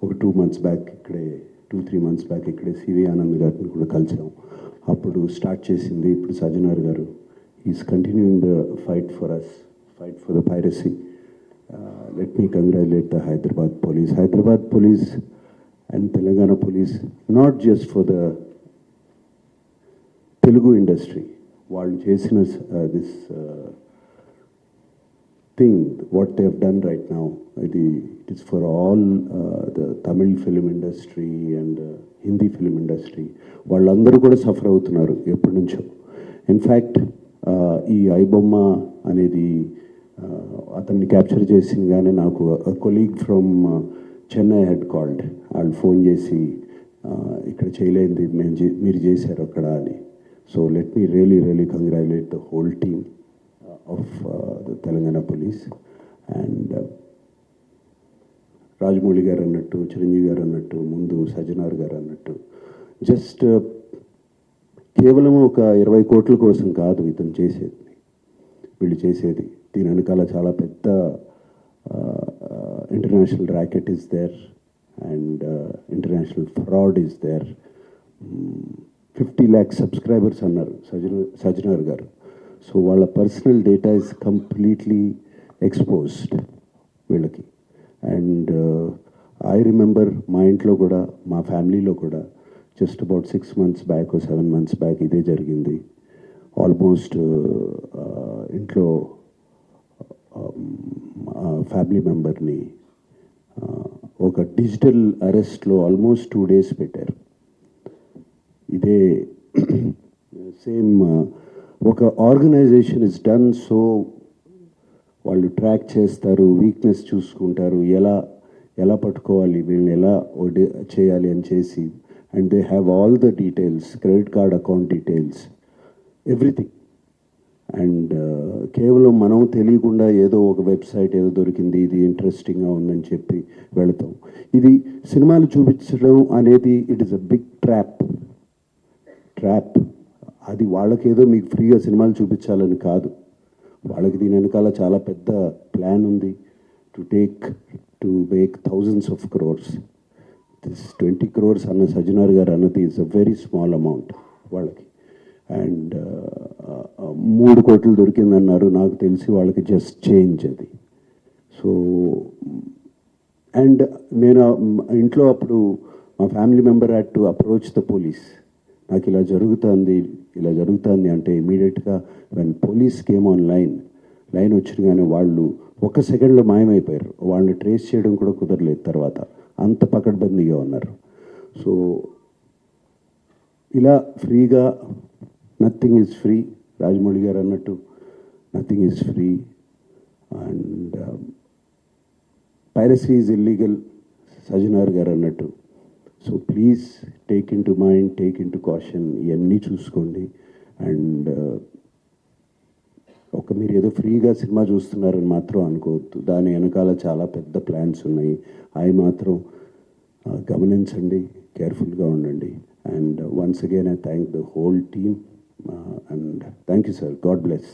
ఒక 2 months back ఇక్కడే 2-3 months back ఇక్కడే సివి ఆనంద్ గారిని కూడా కలిసాం. అప్పుడు స్టార్ట్ చేసింది ఇప్పుడు సజ్జనార్ గారు. Is continuing the fight for us, fight for the piracy. Let me congratulate the Hyderabad police and Telangana police, not just for the Telugu industry. వాళ్ళు చేసిన this thing, what they have done right now, it is for all the Tamil film industry and Hindi film industry. వాళ్ళందరూ కూడా suffer అవుతున్నారు ఎప్పటి నుంచో. In fact ఈ ఐబొమ్మ అనేది అతన్ని క్యాప్చర్ చేసిందిగానే నాకు colleague from Chennai head called. వాళ్ళు ఫోన్ చేసి ఇక్కడ చేయలేంది మీరు చేశారు అక్కడ అని. So let me really congratulate the whole team of the Telangana police. And Rajamouli గారు అన్నట్టు, చిరంజీవి గారు అన్నట్టు, ముందు సజ్జనార్ గారు అన్నట్టు, జస్ట్ కేవలం ఒక 20 కోట్ల కోసం కాదు ఇతను చేసేది, వీళ్ళు చేసేది. దీని వెనకాల చాలా పెద్ద international racket is there and international fraud is there. 50 lakh subscribers అన్నారు సజ్జనార్ గారు. సో వాళ్ళ personal data is completely exposed వీళ్ళకి. అండ్ ఐ రిమెంబర్ మా ఇంట్లో కూడా, మా ఫ్యామిలీలో కూడా just about 6 months back 7 months back ఇదే జరిగింది. ఆల్మోస్ట్ ఇంట్లో ఫ్యామిలీ మెంబర్ని ఒక డిజిటల్ అరెస్ట్లో ఆల్మోస్ట్ 2 days పెట్టారు. ఇదే సేమ్ ఒక ఆర్గనైజేషన్ ఇస్ డన్. సో వాళ్ళు ట్రాక్ చేస్తారు, వీక్నెస్ చూసుకుంటారు, ఎలా పట్టుకోవాలి, వీళ్ళని ఎలా చేయాలి అని చేసి. And they have all the details, credit card account details, everything. And కేవలం మనం తెలియకుండా ఏదో ఒక వెబ్సైట్ ఏదో దొరికింది, ఇది ఇంట్రెస్టింగ్గా ఉందని చెప్పి వెళతాం. ఇది సినిమాలు చూపించడం అనేది it is a big trap. అది వాళ్ళకేదో మీకు ఫ్రీగా సినిమాలు చూపించాలని కాదు, వాళ్ళకి దీని వెనకాల చాలా పెద్ద ప్లాన్ ఉంది. To make thousands of crores. This 20 crores అన్న సజ్జనార్ గారు అన్నది is a very small amount వాళ్ళకి. అండ్ 3 కోట్లు దొరికిందన్నారు, నాకు తెలిసి వాళ్ళకి జస్ట్ చేంజ్ అది. సో అండ్ నేను ఇంట్లో అప్పుడు మా family member had to approach the police. నాకు ఇలా జరుగుతుంది అంటే ఇమీడియట్గా when police came on line వచ్చినగానే వాళ్ళు 1 సెకండ్లో మాయమైపోయారు. వాళ్ళని ట్రేస్ చేయడం కూడా కుదరలేదు తర్వాత, అంత పకడ్బందీగా ఉన్నారు. సో ఇలా ఫ్రీగా నథింగ్ ఈజ్ ఫ్రీ. రాజమౌళి గారు అన్నట్టు nothing is free. And piracy is illegal, Sajjanar గారు అన్నట్టు. So please take in to mind, take in to caution, ఇవన్నీ చూసుకోండి. అండ్ మీరు ఏదో ఫ్రీగా సినిమా చూస్తున్నారని మాత్రం అనుకోవద్దు, దాని వెనకాల చాలా పెద్ద ప్లాన్స్ ఉన్నాయి. అవి మాత్రం గమనించండి, కేర్ఫుల్గా ఉండండి. And once again I thank the whole team and thank you sir. God bless.